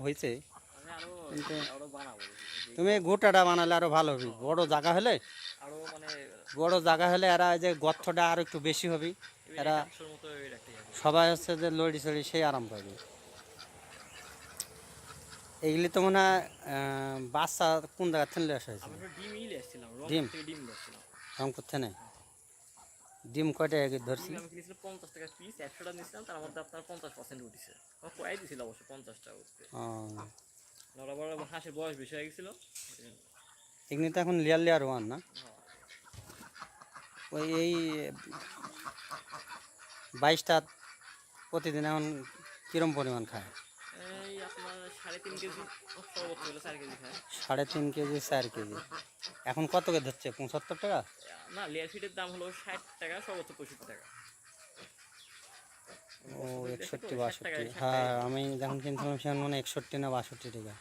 হয়েছে, আমি আরো কিন্তু আরো বানাবো তুমি গোটাটা বানালে আরো ভালো হবে। বড় জায়গা হলে, আরো মানে বড় জায়গা হলে এরা এই যে গর্তটা আরো একটু বেশি হবে। এরা 100-150 মতো রাখতে হবে। সবাই হচ্ছে যে লড়ি চড়ি সেই আরাম পাবে। এইগুলি তো মনে হয় বাচ্চা কোন জায়গা থেকে আসা হয়েছে? আমি তো ডিম নিয়ে এসেছিলাম, ডিম রংপুর থেকে ডিম নিয়ে এসেছিলাম। রংপুর থেকে? ডিম কয়টা ডিম ধরছি? আমি কিনেছিলাম 50 টাকা পিস, 100টা নিয়েছিলাম, তার মধ্যে আপনার 50% উঠেছে। আমার কয়াই দিয়েছিল অবশ্য 50টা উঠতে। ওরা বড় হাঁসের বয়স বেশি হয়ে গেছিল। এগুলি তো এখন লেয়ার লেয়ার ওয়ান না? ওই এই 22টা প্রতিদিন এখন কিরম পরিমাণ খায়? এই আপনার 3.5 কেজি, সর্বোচ্চ হলে 4 কেজি খায়। 3.5 কেজি 4 কেজি। এখন কত করে ধরছে? 75 টাকা? না, লেয়ার ফিটের দাম হলো 60 টাকা, সর্বোচ্চ 65 টাকা। ও বছর হয়ে গেছে তো, 61 60 টাকায় 62, 60 টাকায় হ্যাঁ দিই। আমি যখন কিনছিলাম সেখানে মানে 61 না 62 টাকা।